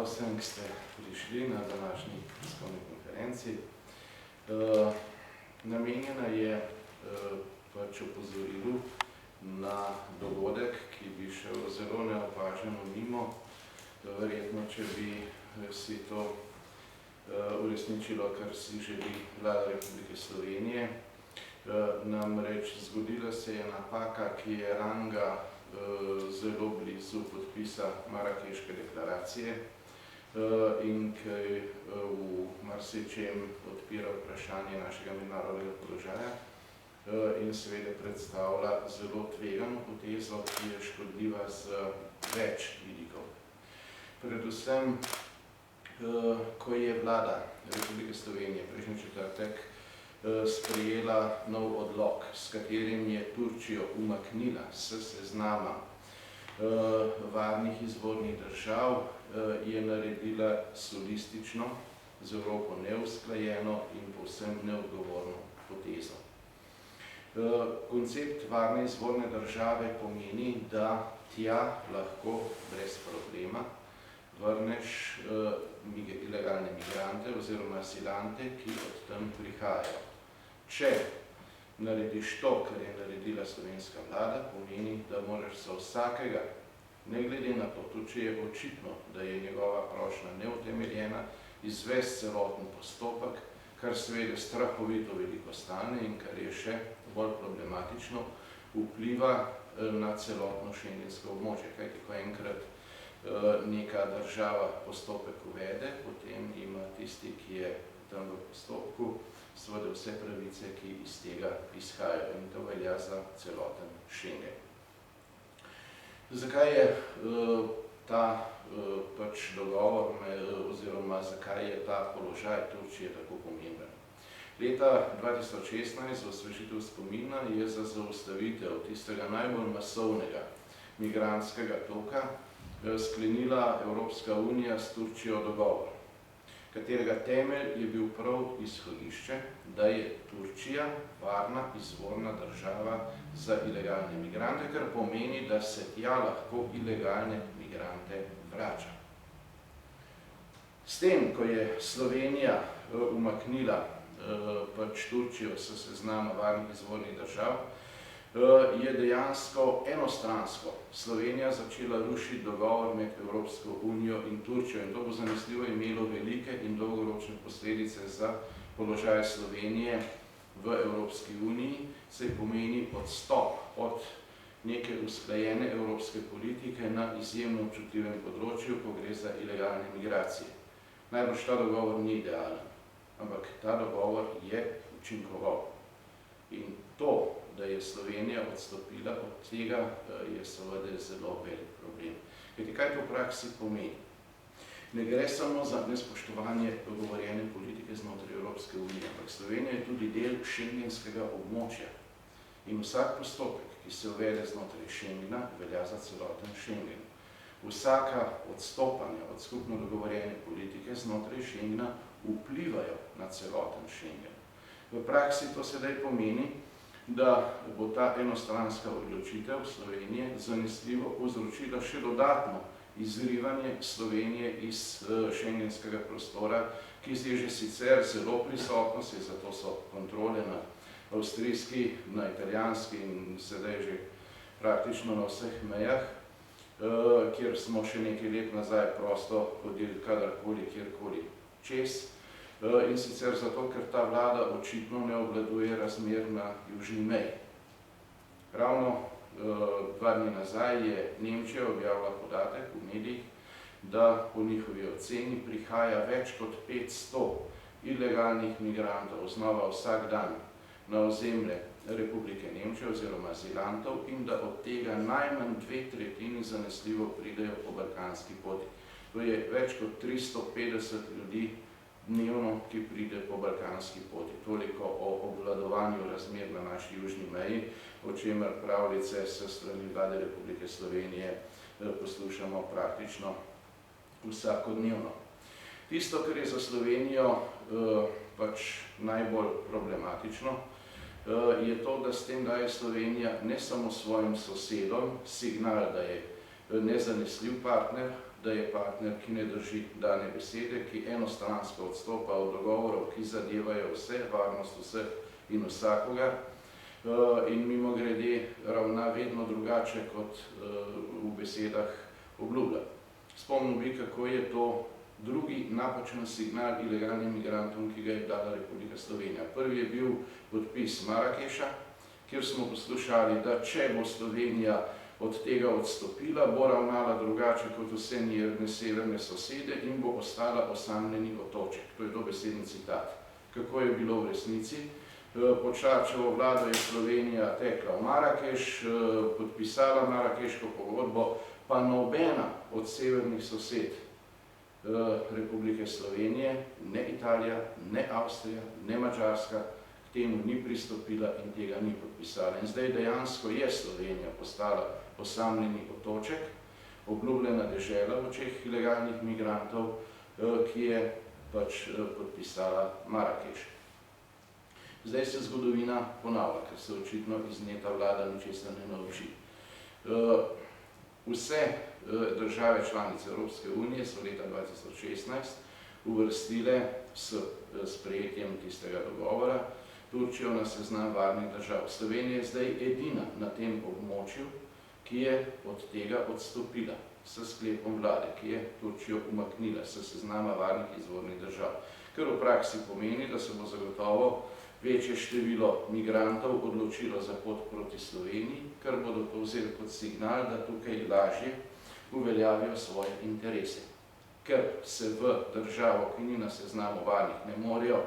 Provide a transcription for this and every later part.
vsem, ki ste prišli na današnji tiskovni konferenci. Namenjena je pač opozorilu na dogodek, ki bi šel zelo neopaženo mimo. Verjetno, če bi si to uresničilo, kar si želi Vlada Republike Slovenije. Namreč zgodila se je napaka, ki je ranga zelo blizu podpisa Marakeške deklaracije in ki v marsičem odpira vprašanje našega mednarodnega položaja in seveda predstavlja zelo tvegano potezo, ki je škodljiva z več vidikov. Predvsem, ko je Vlada Republike Slovenije prejšnji četrtek sprejela nov odlok, s katerim je Turčijo umaknila s seznama varnih izvornih držav, je naredila solistično, z Evropo neusklajeno in povsem neodgovorno potezo. Koncept varne izvorne države pomeni, da tja lahko brez problema vrneš ilegalne migrante oziroma azilante, ki od tam prihajajo. Če narediš to, kar je naredila slovenska vlada, pomeni, da moraš za vsakega, ne glede na to, tudi če je očitno, da je njegova prošnja neutemeljena, izvesti celoten postopek, kar seveda strahovito veliko stane in kar je še bolj problematično, vpliva na celotno šengensko območje. Kajti, ko enkrat neka država postopek uvede, potem ima tisti, ki je tam v postopku, seveda vse pravice, ki iz tega izhajajo, in to velja za celoten Schengen. Zakaj je ta pač dogovor oziroma zakaj je ta položaj Turčije tako pomemben? Leta 2016 v osvežitev spomina je za zaustavitev tistega najbolj masovnega migrantskega toka sklenila Evropska unija s Turčijo dogovor, katerega temelj je bil prav izhodišče, da je Turčija varna izvorna država za ilegalne migrante, kar pomeni, da se tja lahko ilegalne migrante vrača. S tem, ko je Slovenija umaknila pač Turčijo s seznama varnih izvornih držav, je dejansko enostransko Slovenija začela rušiti dogovor med Evropsko unijo in Turčijo in to bo zanesljivo imelo velike in dolgoročne posledice za položaj Slovenije v Evropski uniji, saj pomeni odstop od neke usklajene evropske politike na izjemno občutljivem področju, ko gre za ilegalne migracije. Najbrž ta dogovor ni idealen, ampak ta dogovor je učinkoval. In to, da je Slovenija odstopila od tega, je seveda zelo velik problem. Kajti, kaj to v praksi pomeni? Ne gre samo za nespoštovanje dogovorjene politike znotraj Evropske unije, ampak Slovenija je tudi del šengenskega območja. In vsak postopek, ki se uvede znotraj Schengena, velja za celoten Schengen. Vsaka odstopanja od skupno dogovorjene politike znotraj Schengena vplivajo na celoten Schengen. V praksi to sedaj pomeni, da bo ta enostranska odločitev Slovenije zanesljivo povzročila še dodatno izrivanje Slovenije iz šengenskega prostora, ki je že sicer zelo prisotno, saj zato so kontrole na avstrijski, na italijanski in sedaj že praktično na vseh mejah, kjer smo še nekaj let nazaj prosto hodili kadarkoli, kjerkoli čez. In sicer zato, ker ta vlada očitno ne obvladuje razmer na južni meji. Ravno 2 dni nazaj je Nemčija objavila podatek v medijih, da po njihovi oceni prihaja več kot 500 ilegalnih migrantov znova vsak dan na ozemlje Republike Nemčije oziroma azilantov in da od tega najmanj 2/3 zanesljivo pridejo po balkanski poti. To je več kot 350 ljudi dnevno, ki pride po balkanski poti. Toliko o obvladovanju razmer na naši južni meji, o čemer pravljice s strani Vlade Republike Slovenije poslušamo praktično vsakodnevno. Tisto, kar je za Slovenijo pač najbolj problematično, je to, da s tem daje Slovenija ne samo svojim sosedom signal, da je nezanesljiv partner, da je partner, ki ne drži dane besede, ki enostransko odstopa od dogovorov, ki zadevajo vse, varnost vseh in vsakogar, in mimogrede ravna vedno drugače, kot v besedah obljublja. Spomnil bi, kako je to drugi napačen signal ilegalnim migrantom, ki ga je dala Republika Slovenija. Prvi je bil podpis Marakeša, kjer smo poslušali, da če bo Slovenija od tega odstopila, bo ravnala drugače kot vse njene severne sosede in bo ostala osamljeni otoček. To je dobesedni citat. Kako je bilo v resnici? Pod Šarčevo vlado je Slovenija tekla v Marakeš, podpisala Marakeško pogodbo, pa nobena od severnih sosed Republike Slovenije, ne Italija, ne Avstrija, ne Madžarska, k temu ni pristopila in tega ni podpisala. In zdaj dejansko je Slovenija postala osamljeni otoček, obljubljena dežela v očeh ilegalnih migrantov, ki je pač podpisala Marakeš. Zdaj se zgodovina ponavlja, ker se očitno iz nje ta vlada ničesar ne nauči. Vse države članice Evropske unije so leta 2016 uvrstile s sprejetjem tistega dogovora Turčijo na seznam varnih držav. Slovenija je zdaj edina na tem območju, ki je od tega odstopila s sklepom vlade, ki je Turčijo umaknila s seznama varnih izvornih držav. Kar v praksi pomeni, da se bo zagotovo večje število migrantov odločilo za pot proti Sloveniji, ker bodo to vzeli kot signal, da tukaj lažje uveljavijo svoje interese. Ker se v državo, ki ni na seznamu varnih, ne morejo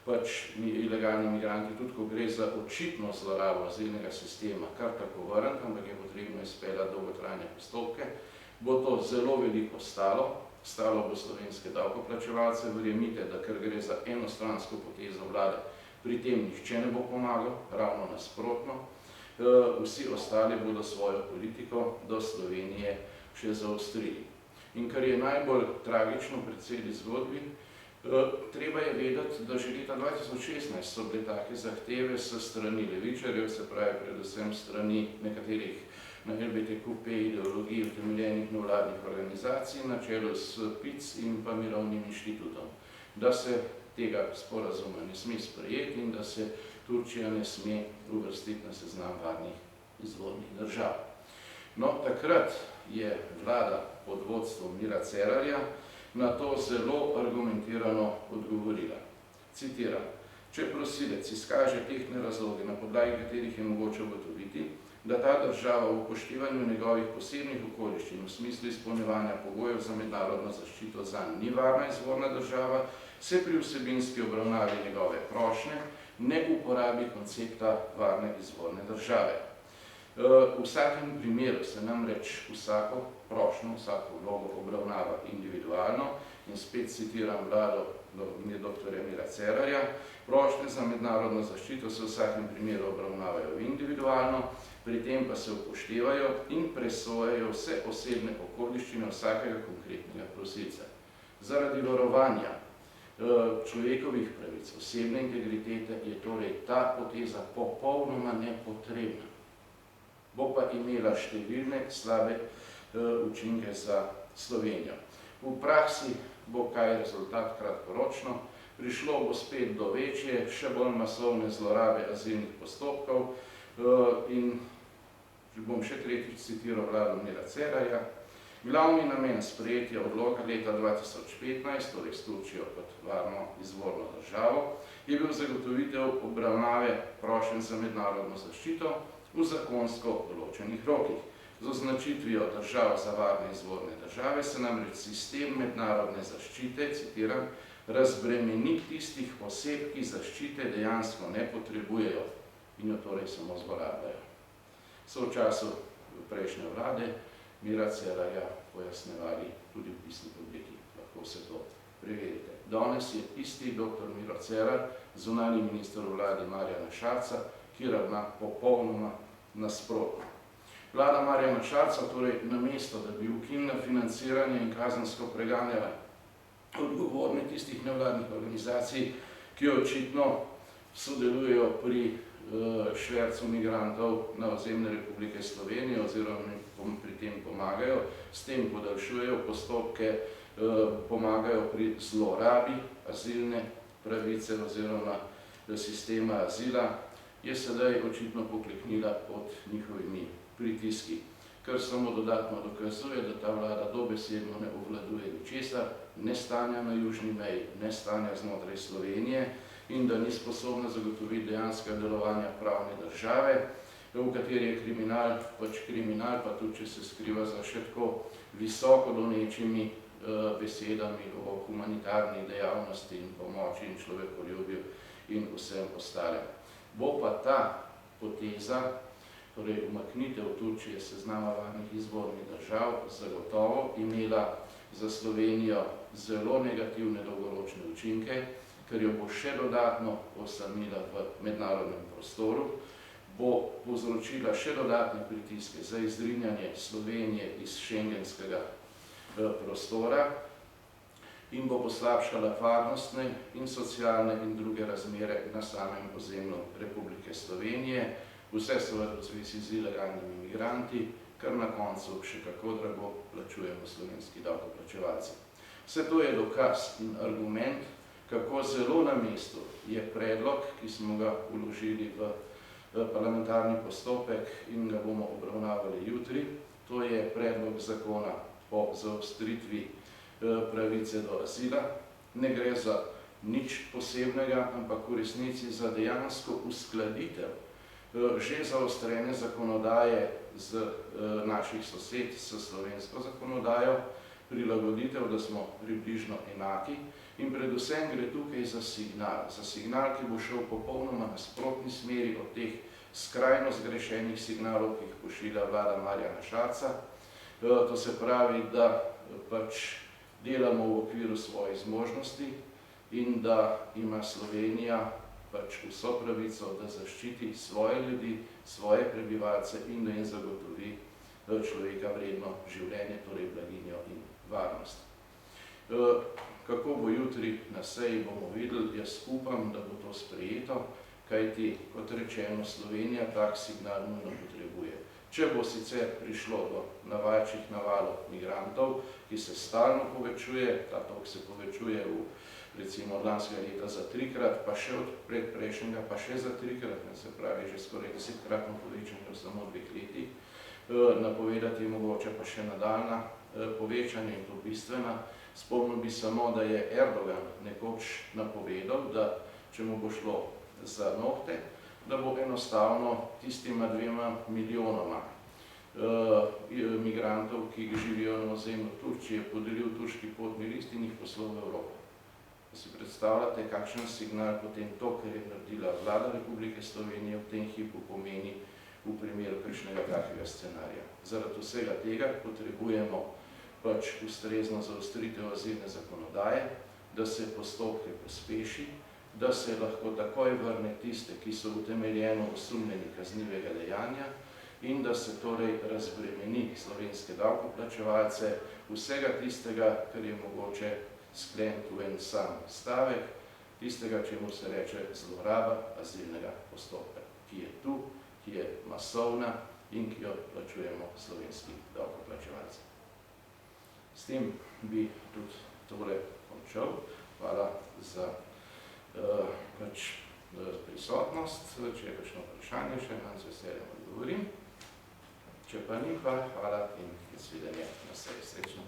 pač ilegalni migranti, tudi ko gre za očitno zlorabo azilnega sistema, kar tako vrniti, ampak je potrebno izpeljati dolgotrajne postopke, bo to zelo veliko stalo bo slovenske davkoplačevalce. Verjemite, da ker gre za enostransko potezo vlade, pri tem nihče ne bo pomagal, ravno nasprotno. Vsi ostali bodo svojo politiko do Slovenije še zaostrili. In kar je najbolj tragično pri celi zgodbi, treba je vedeti, da že leta 2016 so bile take zahteve s strani levičarjev, se pravi predvsem strani nekaterih na LGBTQ ideologiji utemeljenih nevladnih organizacij na čelu s PIC in pa Mirovnim inštitutom, da se tega sporazuma ne sme sprejeti in da se Turčija ne sme uvrstiti na seznam varnih izvornih držav. No, takrat je vlada pod vodstvom Mira Cerarja na to zelo argumentirano odgovorila. Citiram: če prosilec izkaže tehtne razloge, na podlagi katerih je mogoče ugotoviti, da ta država v upoštevanju njegovih posebnih okoliščin v smislu izpolnjevanja pogojev za mednarodno zaščito zanj ni varna izvorna država, se pri vsebinski obravnavi njegove prošnje ne uporabi koncepta varne izvorne države. V vsakem primeru se namreč vsako prošnjo, vsako vlogo obravnava individualno in spet citiram vlado dr. Mira Cerarja: prošnje za mednarodno zaščito se v vsakem primeru obravnavajo individualno, pri tem pa se upoštevajo in presojajo vse osebne okoliščine vsakega konkretnega prosilca. Zaradi varovanja človekovih pravic, osebne integritete je torej ta poteza popolnoma nepotrebna. Bo pa imela številne slabe učinke za Slovenijo. V praksi bo kaj rezultat kratkoročno, prišlo bo spet do večje, še bolj masovne zlorabe azilnih postopkov in bom še tretjič citiral vlado Mira Cerarja: glavni namen sprejetja odloka leta 2015, torej s Turčijo kot varno izvorno državo, je bil zagotovitev obravnave prošenj za mednarodno zaščito v zakonsko določenih rokih. Z označitvijo držav za varne izvorne države se namreč sistem mednarodne zaščite, citiram, razbremeni tistih oseb, ki zaščite dejansko ne potrebujejo in jo torej samo zlorabljajo. So v času prejšnje vlade Mira Cerarja pojasnevali tudi v pisni obliki. Lahko se to preverite. Danes je isti dr. Miro Cerar, zunanji minister v vladi Marjana Šarca, ki ravna popolnoma nasprotno. Vlada Marjana Šarca torej namesto, da bi ukinila financiranje in kazensko preganjala odgovorne tistih nevladnih organizacij, ki očitno sodelujejo pri švercu migrantov na ozemlje Republike Slovenije oziroma pri tem pomagajo, s tem podaljšujejo postopke, pomagajo pri zlorabi azilne pravice oziroma sistema azila, je sedaj očitno pokleknila pod njihovimi pritiski, kar samo dodatno dokazuje, da ta vlada dobesedno ne obvladuje ničesar, ne stanja na južni meji, ne stanja znotraj Slovenije in da ni sposobna zagotoviti dejanskega delovanja pravne države, v kateri je kriminal, pa tudi če se skriva za še tako visoko donečimi besedami o humanitarni dejavnosti in pomoči in človekoljubju in vsem ostalem. Bo pa ta poteza, torej umaknitev Turčije s seznama varnih izvornih držav, zagotovo imela za Slovenijo zelo negativne dolgoročne učinke, ker jo bo še dodatno osamila v mednarodnem prostoru, bo povzročila še dodatne pritiske za izrinjanje Slovenije iz šengenskega prostora in bo poslabšala varnostne in socialne in druge razmere na samem ozemlju Republike Slovenije, vse seveda v zvezi z ilegalnimi migranti, kar na koncu še kako drago plačujemo slovenski davkoplačevalci. Vse to je dokaz in argument, kako zelo na mestu je predlog, ki smo ga vložili v parlamentarni postopek in ga bomo obravnavali jutri. To je predlog zakona o zaostritvi pravice do azila. Ne gre za nič posebnega, ampak v resnici za dejansko uskladitev že zaostrene zakonodaje z naših sosed, s slovensko zakonodajo, prilagoditev, da smo približno enaki in predvsem gre tukaj za signal, ki bo šel popolnoma nasprotni smeri od teh skrajno zgrešenih signalov, ki jih pošilja vlada Marjana Šarca. To se pravi, da pač delamo v okviru svojih zmožnosti in da ima Slovenija pač vso pravico, da zaščiti svoje ljudi, svoje prebivalce in da jim zagotovi človeka vredno življenje, torej blaginjo in varnost. Kako bo jutri na seji, bomo videli. Jaz upam, da bo to sprejeto, kajti, kot rečeno, Slovenija tak signal nujno potrebuje. Če bo sicer prišlo do navajačih navalov migrantov, ki se stalno povečuje, ta tok se povečuje recimo od lanskega leta za 3-krat, pa še od predprejšnjega pa še za 3-krat, se pravi že skoraj 10-kratno povečanje v samo 2 letih, napovedati mogoče pa še nadaljnja povečanje in to bistvena. Spomnil bi samo, da je Erdogan nekoč napovedal, da če mu bo šlo za nohte, da bo enostavno tistima 2 milijonoma migrantov, ki živijo na ozemlju Turčije, podelil turški potni list in jih poslal v Evropo. Da si predstavljate, kakšen signal potem to, kar je naredila vlada Republike Slovenije, v tem hipu pomeni v primeru kakšnega takega scenarija. Zaradi vsega tega potrebujemo pač ustrezno zaostritev azilne zakonodaje, da se postopke pospeši, da se lahko takoj vrne tiste, ki so utemeljeno osumljeni kaznivega dejanja in da se torej razbremeni slovenske davkoplačevalce vsega tistega, kar je mogoče skleniti v en sam stavek, tistega, čemu se reče zloraba azilnega postopka, ki je tu, ki je masovna in ki jo plačujemo slovenski davkoplačevalci. S tem bi tudi tole končal. Hvala za prisotnost. Če je kakšno vprašanje, še nam z veseljem odgovorim. Če pa ni, hvala in nasvidenje na seji. Srečno.